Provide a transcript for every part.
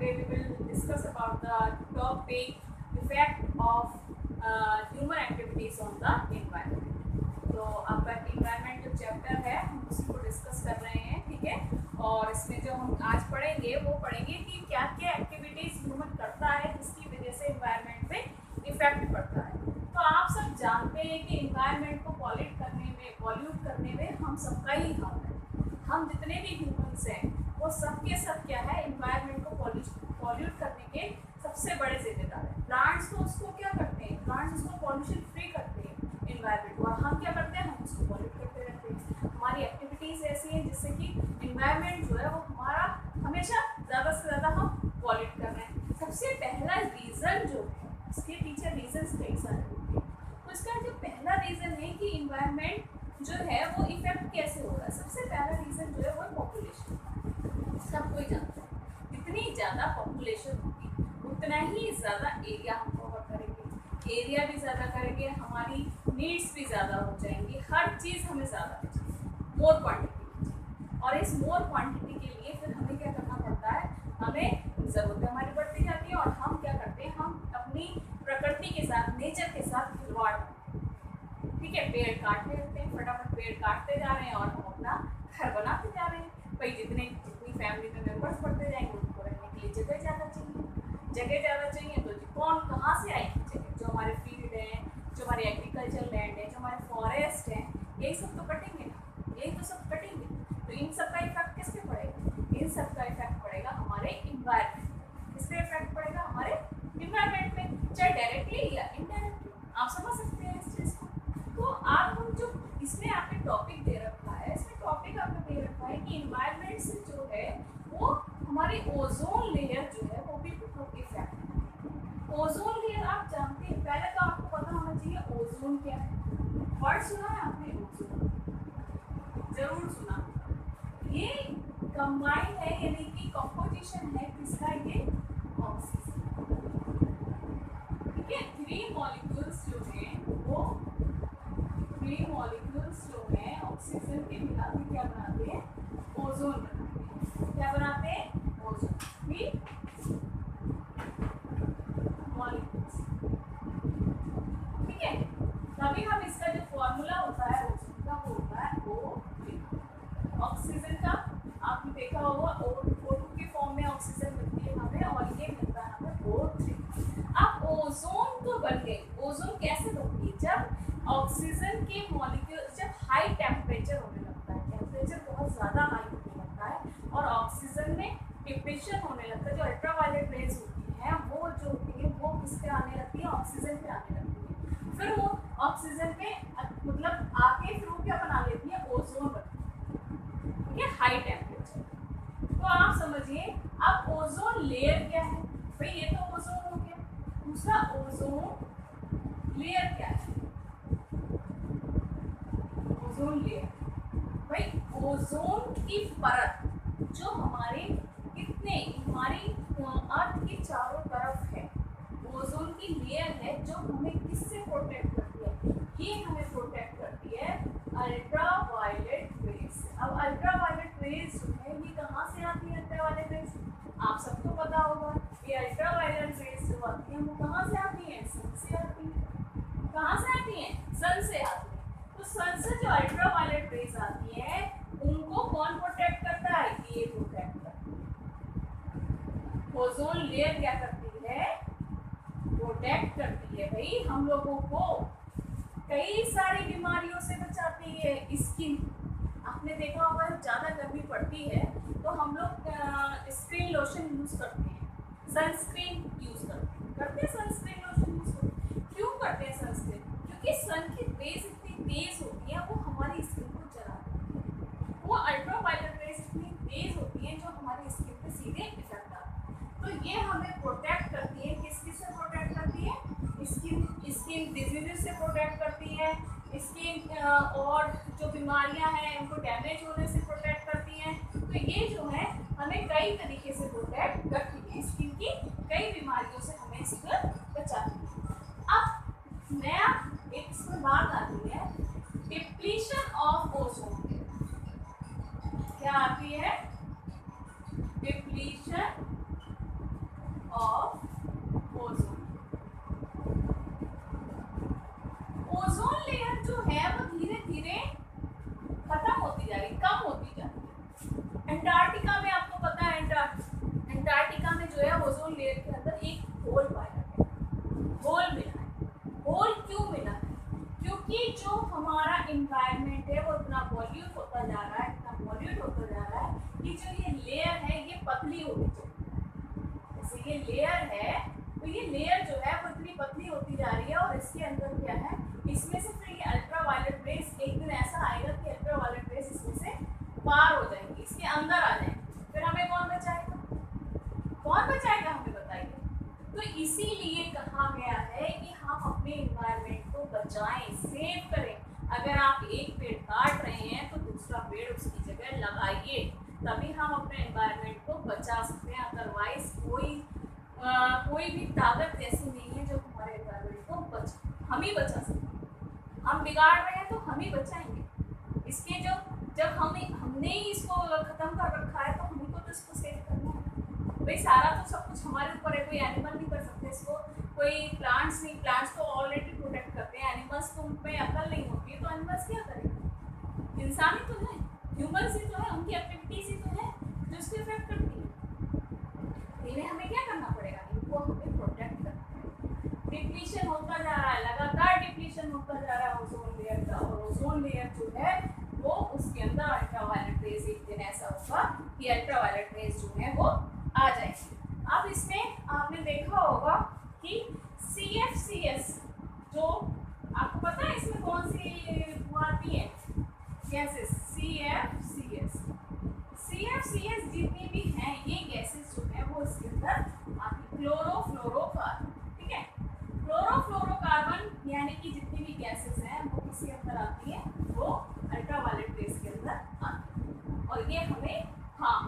today we will discuss about the topic effect of human activities on the environment. तो आपका environment जो chapter है हम उसी को डिस्कस कर रहे हैं, ठीक है। और इसमें जो हम आज पढ़ेंगे वो पढ़ेंगे कि क्या क्या एक्टिविटीज ह्यूमन करता है जिसकी वजह से environment पे इफेक्ट पड़ता है। तो आप सब जानते हैं कि environment को पॉल्यूट करने में हम सबका ही हाथ है। हम जितने भी ह्यूमंस हैं वो सब के सब क्या है, एनवायरनमेंट को पॉल्यूट करने के सबसे बड़े जिम्मेदार हैं। प्लांट्स तो उसको क्या करते हैं, प्लांट्स उसको पॉल्यूशन फ्री करते हैं एनवायरनमेंट को, और हम क्या करते हैं, हम उसको पॉल्यूट करते रहते हैं। हमारी एक्टिविटीज़ ऐसी हैं जिससे कि एनवायरनमेंट जो है वो हमारा हमेशा ज़्यादा से ज़्यादा हम पॉल्यूट कर रहे हैं। सबसे पहला रीज़न जो है, इसके पीछे रीजन्स कई सारे होते हैं। तो इसका जो पहला रीज़न है कि एनवायरनमेंट जो है वो इफेक्ट कैसे हो रहा है, सबसे पहला रीज़न जो है वो पॉपुलेशन। सब कोई जानता है जितनी ज़्यादा पॉपुलेशन होगी उतना ही ज़्यादा एरिया हम कवर करेंगे, एरिया भी ज़्यादा करेंगे, हमारी नीड्स भी ज़्यादा हो जाएंगी, हर चीज़ हमें ज़्यादा चाहिए, मोर क्वांटिटी। और इस मोर क्वांटिटी के लिए फिर हमें क्या करना पड़ता है, हमें ज़रूरतें हमारी बढ़ती जाती है और हम क्या करते हैं, हम अपनी प्रकृति के साथ, नेचर के साथ खिलवाड़ करते हैं, ठीक है। पेड़ काटने लगते हैं, फटाफट पेड़ काटते जा रहे हैं और हम अपना घर बनाते जा रहे हैं। भाई जितनी फैमिली में मेंबर्स बढ़ते जाएंगे उनको रहने के लिए जगह ज़्यादा चाहिए, तो कौन कहाँ से आएगी जगह, जो हमारे फील्ड हैं, जो हमारे एग्रीकल्चर लैंड है, जो हमारे फॉरेस्ट हैं, यही सब तो कटेंगे ना, यही तो सब कटेंगे। तो इन सब का इफेक्ट किस पे पड़ेगा, इन सब का इफेक्ट पड़ेगा हमारे इन्वायरमेंट। किस पे इफेक्ट पड़ेगा, हमारे इन्वायरमेंट में, चाहे डायरेक्टली या इनडायरेक्टली। आप समझ सकते हैं इस चीज़ को। तो आप हम जो इसमें आपने टॉपिक दे रखा है, इसमें टॉपिक आपने दे रखा है कि इन्वायरमेंट से जो है वो हमारी ओजोन लेयर जो है वो भी बहुत इफेक्ट है। ओजोन लेयर आप जानते हैं, पहले तो आपको पता होना चाहिए ओजोन क्या है। वर्ड सुना है आपने, ओजोन जरूर सुना। ये कंबाइन है, यानी कि कंपोजिशन है किसका, ये ऑक्सीजन, ठीक है। थ्री मॉलिक्यूल्स जो हैं वो ऑक्सीजन के मिला के क्या बनाते हैं, ओजोन बनाते हैं। क्या बनाते हैं, ओजोन। थ्री मॉलिक्यूल्स, ठीक है। तभी हम इसका जो फॉर्मूला होता है ओजोन का वो होता है O3। ऑक्सीजन का आपने देखा होगा O2 के फॉर्म में ऑक्सीजन मिलती है हमें, और ये मिलता है हमें O3। अब ओजोन तो बन गई, ओजोन कैसे बनती है, जब ऑक्सीजन के मॉलिक्यूल जब हाई टेम्परेचर होने लगता है, टेम्परेचर बहुत ज़्यादा हाई होने लगता है और ऑक्सीजन में डिप्रेशन होने लगता है, जो अल्ट्रावायलेट रेज होती हैं वो जो होती है वो किस पे आने लगती है, ऑक्सीजन पे आने लगती है। फिर वो ऑक्सीजन पे मतलब आके फिर वो क्या बना लेती है, ओजोन बनती है, ठीक है, हाई टेम्परेचर। तो आप समझिए अब ओजोन लेयर क्या है, भाई ये तो ओजोन हो गया। दूसरा ओजोन लेयर क्या है, ओजोन लेयर, भाई ओजोन की परत जो हमारे हमारी अर्थ के चारों तरफ है, ओजोन की लेयर है जो हमें किससे प्रोटेक्ट करती है, ये हमें प्रोटेक्ट करती है अल्ट्रावायलेट रेज से। अब अल्ट्रावायलेट रेज जो है ये कहाँ से आती है, अल्ट्रावायलेट रेज आप सबको पता होगा, ये अल्ट्रावायलेट रेज जो आती है वो कहाँ से आती है, सन से आती है। कहाँ से आती है, सन से आती है। तो सन से जो अल्ट्रावायलेट रेज आती है उनको कौन प्रोटेक्ट करता है, ये प्रोटेक्ट करता है। ओजोन लेयर क्या करती है, प्रोटेक्ट करती है भाई हम लोगों को, कई सारी बीमारियों से बचाती है। स्किन आपने देखा होगा ज़्यादा गर्मी पड़ती है तो हम लोग स्क्रीन लोशन यूज़ करते हैं, सनस्क्रीन यूज़ करते हैं सनस्क्रीन लोशन यूज़ करते हैं। क्यों करते हैं सनस्क्रीन, क्योंकि सन की रेज इतनी तेज होती है वो हमारी स्किन को जलाती है, वो अल्ट्रावायलेट रेज इतनी तेज होती है जो हमारी स्किन पे सीधे इफेक्ट आती है। तो ये हमें प्रोटेक्ट करती है, किस से प्रोटेक्ट करती है, स्किन डिजीजेस से प्रोटेक्ट करती है, स्किन और जो बीमारियां हैं उनको डैमेज होने से प्रोटेक्ट करती हैं। तो ये जो है हमें कई तरीके से प्रोटेक्ट करती है, स्किन की कई बीमारियों से हमें इसको बचाती है। अब नया एक इसमें बात आती है, डिप्लीशन ऑफ ओजोन। क्या आती है, depletion of ozone. Ozone layer जो है वो धीरे धीरे खत्म होती जा रही, कम होती जा रही है। अंटार्कटिका में आपको पता है, अंटार्कटिका में जो है ओजोन लेयर के अंदर एक होल पाया गया, होल मिला है। होल क्यों मिला है? क्योंकि जो हमारा इन्वायरमेंट है वो इतना पॉल्यूट होता जा रहा है, इतना पॉल्यूट होता जा रहा है कि जो ये लेयर है ये पतली होती चली है। जैसे ये लेयर है तो ये लेयर जो है वो इतनी पतली होती जा रही है, और इसके अंदर क्या है, इसमें से फिर ये अल्ट्रावायलेट रेस एक दिन ऐसा आएगा कि अल्ट्रावायलेट रेस इसमें से पार हो जाएंगी, इसके अंदर आ जाएंगे। फिर हमें कौन बचाएगा? कौन बचाएगा हमें, बताइए। तो इसीलिए कहा गया है कि हम अपने इन्वायरमेंट को बचाएं, सेव करें। अगर आप एक पेड़ काट रहे हैं तो दूसरा पेड़ उसकी जगह लगाइए, तभी हम अपने इन्वायरमेंट को बचा सकते हैं। अदरवाइज कोई भी ताकत ऐसी नहीं है जो हमारे इन्वायरमेंट को हम ही बचा सकते हैं। हम बिगाड़ रहे हैं तो हम ही बचाएंगे। इसके जो जब हमने ही इसको खत्म कर रखा है तो हमको तो इसको सेव करना है। भाई सारा तो सब कुछ हमारे ऊपर है, कोई एनिमल नहीं कर सकते इसको, कोई प्लांट्स नहीं, प्लांट्स तो ऑलरेडी प्रोटेक्ट करते हैं। एनिमल्स को उनमें अकल नहीं होती है तो एनिमल्स क्या करेंगे? इंसान ही तो है, ह्यूमन्स ही तो है, उनकी एक्टिविटीज ही तो है जो इसको इफेक्ट करती है। इन्हें हमें क्या करना पड़ेगा? इनको हमें प्रोटेक्ट करना है। डिप्लीशन होता जा रहा है, लगातार डिप्लीशन होता जा रहा है ओजोन लेयर का, और ओजोन लेयर जो है वो उसके अंदर अल्ट्रावायलेट रेज, एक दिन ऐसा होगा कि अल्ट्रावायलेट रेज जो है वो आ जाएगी। अब इसमें आपने देखा होगा कि CFCs, जो आपको पता है इसमें कौन सी वो आती है गैसेस? CFCs जितनी भी हैं ये गैसेस जो है वो इसके अंदर आती। क्लोरोफ्लोरोकार्बन, ठीक है, क्लोरोफ्लोरोकार्बन यानी कि जितनी भी गैसेस हैं वो किसके अंदर आती है? वो अल्ट्रावायलेट रेज के अंदर आती है। और ये हमें, हाँ,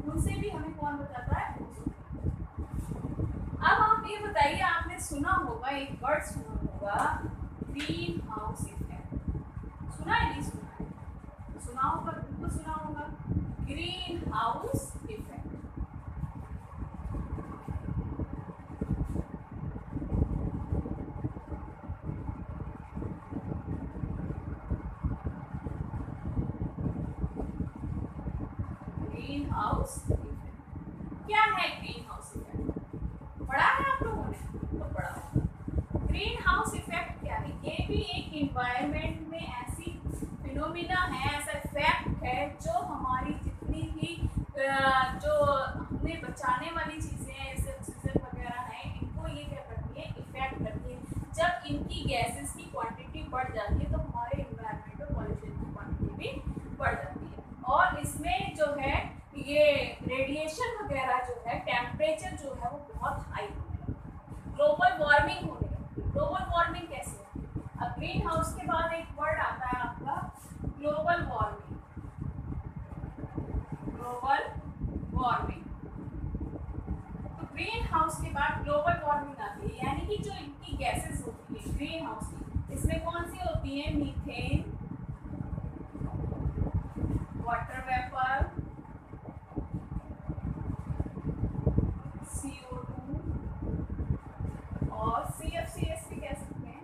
उनसे भी हमें कौन बचाता है? अब आप ये बताइए, आपने सुना होगा, एक वर्ड सुना होगा, ग्रीन हाउस इफेक्ट। सुना है? नहीं सुना है? सुना होगा, बिल्कुल सुना होगा, green house effect. Green house effect क्या है? ग्रीन हाउस इफेक्ट पढ़ा है आप लोगों ने? तो पढ़ा होगा। ग्रीन हाउस इफेक्ट क्या है? ये भी एक इन्वायरमेंट में ऐसी फिनोमिना है, ऐसा इफेक्ट है जो हमारी जितनी भी जो हमें बचाने वाली चीज़ें हैं, जैसे ऑक्सीजन वगैरह हैं, इनको ये क्या करती है? इफेक्ट करती है। जब इनकी गैसेस की क्वांटिटी बढ़ जाती है तो हमारे इन्वायरमेंट में पॉल्यूशन की क्वांटिटी भी बढ़ जाती है। और इसमें जो है ये रेडिएशन वगैरह जो है, टेम्परेचर जो है वो बहुत हाई होने लगता है, ग्लोबल वार्मिंग होने लगती है। ग्लोबल वार्मिंग कैसे है? अब ग्रीन हाउस के बाद एक वर्ड आता है आपका ग्लोबल वार्मिंग। ग्लोबल वार्मिंग, तो ग्रीन हाउस के बाद ग्लोबल वार्मिंग आती है, यानी कि जो इनकी गैसेस होती है ग्रीन हाउस की, इसमें कौन सी होती है? मीथेन, वाटर वेपर, CO2 और CFCs भी कह सकते हैं।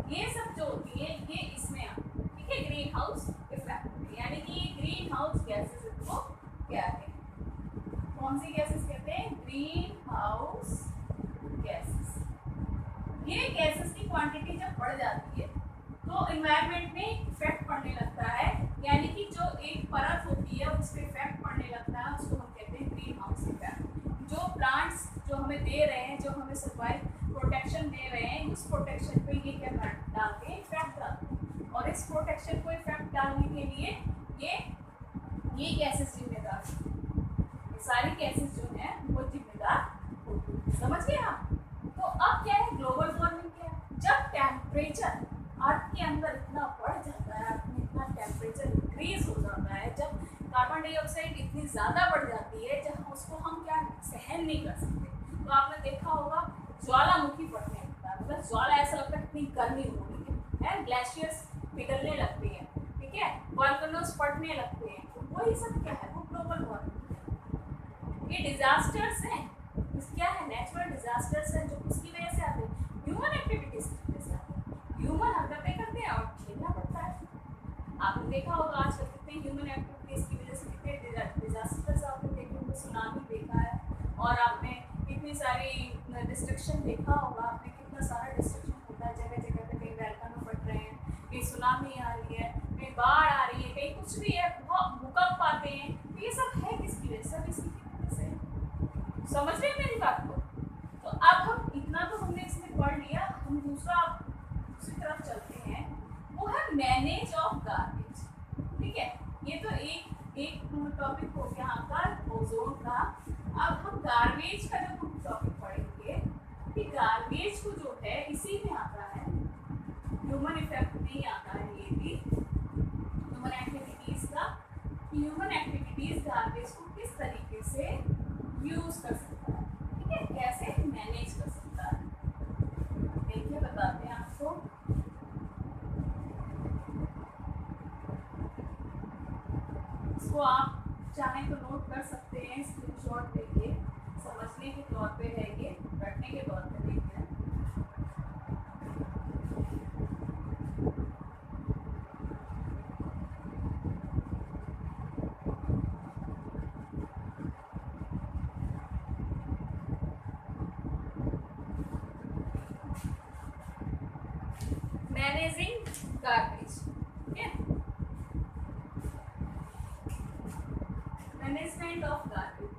ये सब जो होती है ये इसमें आती है, ठीक है, ग्रीन हाउस इफेक्ट। यानी कि ये ग्रीन हाउस गैसेस को क्या है? कौन सी गैसेस कहते हैं? Green house gases. ये गैसेस की क्वांटिटी जब बढ़ जाती है तो इन्वायरमेंट में इफेक्ट पड़ने लगता है, यानी कि जो एक परत होती है उस पर इफेक्ट पड़ने लगता है, उसको हम कहते हैं ग्रीन हाउस इफेक्ट। जो प्लांट्स जो हमें दे रहे हैं, जो हमें सर्वाइव प्रोटेक्शन दे रहे हैं, उस प्रोटेक्शन पे ये क्या डालते हैं? इफेक्ट डालते हैं। और इस प्रोटेक्शन को इफेक्ट डालने के लिए ये गैसेस जिम्मेदार हैं, ये सारी गैसेस जो हैं वो जिम्मेदार होती हैं। समझ गए आप? तो अब क्या है? ग्लोबल वार्मिंग क्या है? जब टेम्परेचर अर्थ के अंदर इतना बढ़ जाता है, अर्थ में इतना टेम्परेचर इंक्रीज हो जाता है, जब कार्बन डाइऑक्साइड इतनी ज़्यादा बढ़ जाती है जब उसको हम क्या सहन नहीं कर सकते। तो आपने देखा होगा ज्वालामुखी फटने लगता है, मतलब ज्वाला ऐसा लगता है कितनी गर्मी हो रही है, ग्लेशियर्स पिघलने लगते हैं, ठीक है, वॉल्केनोस फटने लगते हैं। तो वही सब क्या है? वो ग्लोबल वार्मिंग। ये डिजास्टर्स हैं, क्या है, नेचुरल डिजास्टर्स है जो किसकी वजह से आते हैं, ह्यूमन एक्टिविटीज की वजह से आते हैं। ह्यूमन हरकतें करते हैं और झेलना पड़ता है। आपने देखा होगा आजकल कितने ह्यूमन एक्टिविटीज की वजह से कितने डिजास्टर्स आपने देखे होंगे, सुनामी देखा है, और आपने कितनी सारी डिस्ट्रक्शन देखा होगा, आपने कितना सारा डिस्ट्रक्शन होता है जगह जगह पे, कहीं वैल्कनो फट रहे हैं, कहीं सुनामी आ रही है, कहीं बाढ़ आ रही है, कहीं कुछ भी है, बहुत भूकंप आते हैं। तो ये सब है किसकी वजह से, सब इसी की वजह से। समझ रहे हैं मेरी बात को? तो अब हम इतना तो हमने इसमें पढ़ लिया, हम दूसरी तरफ चलते हैं, वो है मैनेज ऑफ गार्बेज। ठीक है, ये तो एक टॉपिक हो गया आपका ओजोन का। अब हम गार्बेज का जो टॉपिक पढ़ेंगे कि गार्बेज को जो है इसी में आता है, ह्यूमन इफेक्ट नहीं आता है, ये भी ह्यूमन एक्टिविटीज का, ह्यूमन एक्टिविटीज गार्बेज को किस तरीके से यूज कर सकता है, ठीक है, कैसे मैनेज कर सकता है, देखिए बताते हैं आपको। इसको आप चाहें तो नोट कर सकते हैं, स्क्रीनशॉट लेके, समझने के तौर पे है ये, रटने के तौर पे नहीं है। मैनेजिंग गार्बेज, ठीक है, management of garbage.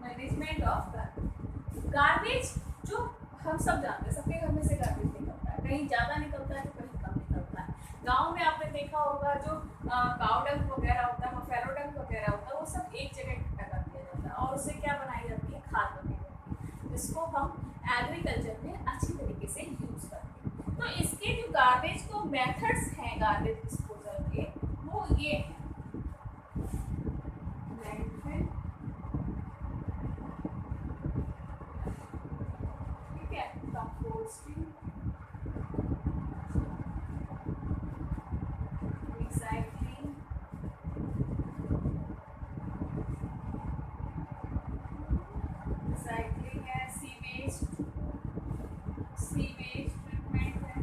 Management of garbage जो हम सब जानते हैं, सबके घर में से गार्बेज निकलता है, कहीं ज़्यादा निकलता है तो कहीं कम निकलता है। गांव में आपने देखा होगा जो काउ डंग वगैरह होता है, बफेलो डंग वगैरह होता है, वो सब एक जगह इकट्ठा कर दिया जाता है और उससे क्या बनाई जाती है, खाद बनाई जाती है, जिसको हम एग्रीकल्चर में अच्छी तरीके से यूज करते हैं। तो इसके जो गार्बेज को मेथड्स हैं गार्बेज डिस्पोजल के, वो ये है, लैंडफिल, ठीक है, कंपोस्टिंग, रिसाइक्लिंग, है, सीवेज ट्रीटमेंट है,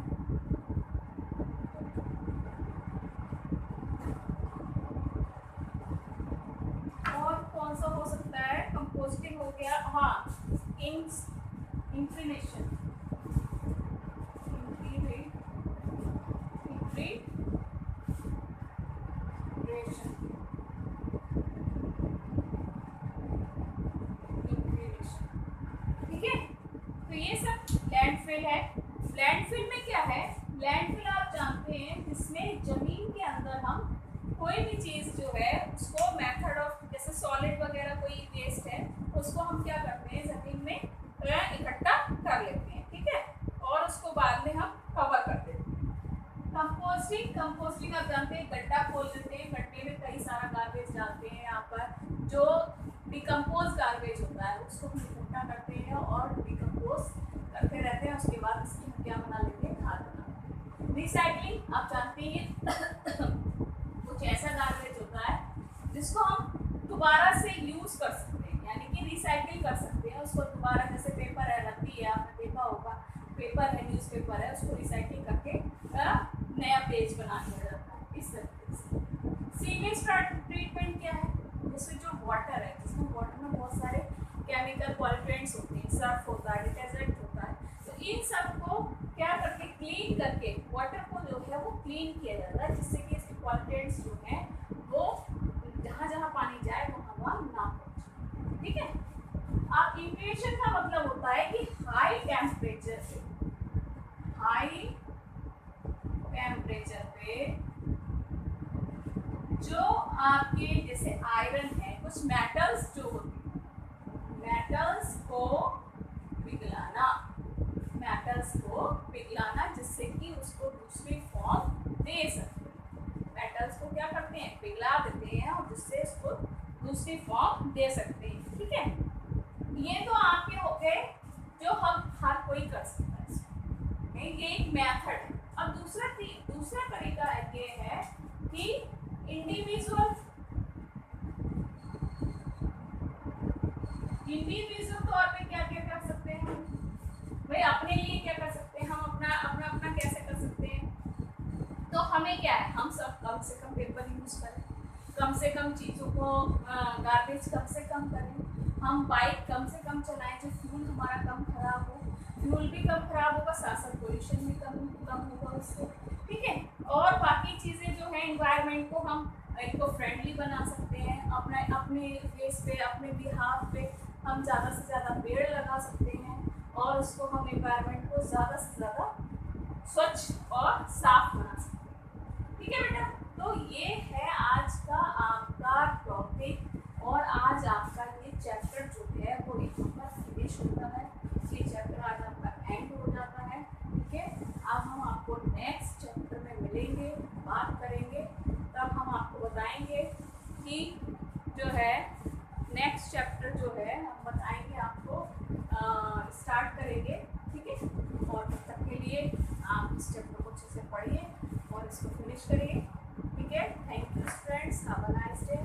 और कौन सा हो सकता है, कंपोस्टिंग हो गया, हाँ, इंक्रीनेशन, ठीक है। तो ये सब लैंडफिल है। लैंडफिल में क्या है, लैंडफिल आप जानते हैं जिसमें जमीन के अंदर हम कोई भी चीज़ जो है उसको मेथड ऑफ, जैसे सॉलिड वगैरह कोई वेस्ट है उसको हम क्या करते हैं, जमीन में इकट्ठा कर लेते हैं, ठीक है, और उसको बाद में हम कवर कर देते हैं। कंपोस्टिंग आप जानते हैं, गड्ढा खोल देते हैं, गड्ढे में कई सारा गार्बेज डालते हैं, यहाँ पर जो डिकम्पोज गार्बेज होता है उसको हम इकट्ठा करते हैं और डिकम्पोज करते रहते हैं, उसके बाद इसकी हम क्या बना लेते हैं, खाद बना लेते हैं। रिसाइकलिंग आप जानते हैं कुछ ऐसा गार्बेज होता है जिसको हम दोबारा से यूज कर सकते हैं, यानी कि रिसाइकिल कर सकते हैं उसको दोबारा, जैसे पेपर है, रद्दी है, आपने देखा होगा, पेपर है, न्यूज़पेपर है, उसको रिसाइकिल करके नया पेज बना दिया जाता है, इस तरीके से। सीवेज ट्रीटमेंट क्या है, जिसमें जो वाटर है, जिसमें वाटर में बहुत सारे केमिकल पॉल्यूटेंट्स होते हैं, सर्फ होता है, डिटर्जेंट होता है, तो इन सब को क्या करके क्लीन करके वाटर को जो है वो क्लीन किया जाता है, जिससे कि इसके पॉल्यूटेंट्स जो हैं वो जहाँ जहाँ पानी जाए वहाँ ना पहुँचे, ठीक है। अब इंक्रीनेशन का मतलब होता है कि हाई टेम्परेचर पे जो आपके जैसे आयरन है, कुछ मेटल्स जो होते हैं, मेटल्स को पिघलाना जिससे कि उसको दूसरी फॉर्म दे सकते हैं। मेटल्स को क्या करते हैं, पिघला देते हैं और जिससे उसको दूसरी फॉर्म दे सकते हैं, ठीक है। ये तो आपके हो गए जो हम हर कोई कर सकता है, ये एक मेथड है। अब दूसरा कि इंडिविजुअल तौर पे क्या क्या कर सकते हैं हम भाई, अपने लिए क्या कर सकते हैं हम, अपना अपना अपना कैसे कर सकते हैं। तो हमें क्या है, हम सब कम से कम पेपर यूज करें, कम से कम चीज़ों को गार्बेज कम से कम करें, हम बाइक कम से कम चलाएं जो फ्यूल हमारा कम खराब हो, फ्यूल भी कम खराब होगा, साथ साथ पोल्यूशन भी कम होगा उससे, ठीक है। और बाकी चीज़ें जो है इन्वायरमेंट को हम इनको फ्रेंडली बना सकते हैं, अपने फेस पे, अपने बिहाफ पे हम ज़्यादा से ज़्यादा पेड़ लगा सकते हैं और उसको हम इन्वायरमेंट को ज़्यादा से ज़्यादा स्वच्छ और साफ बना सकते हैं, ठीक है बेटा। तो ये है आज का आपका टॉपिक और आज आपका ये चैप्टर जो है वो यहाँ पर फिनिश होता है, ये चैप्टर आज आपका एंड हो जाता है, ठीक है। अब हम आपको नेक्स्ट चैप्टर में मिलेंगे, बात करेंगे, तब हम आपको बताएंगे कि जो है नेक्स्ट चैप्टर जो है हम बताएंगे आपको, स्टार्ट करेंगे, ठीक है। और तब तक के लिए आप इस चैप्टर को अच्छे से पढ़िए और इसको फिनिश करिए, ठीक है। Thank you friends, have a nice day.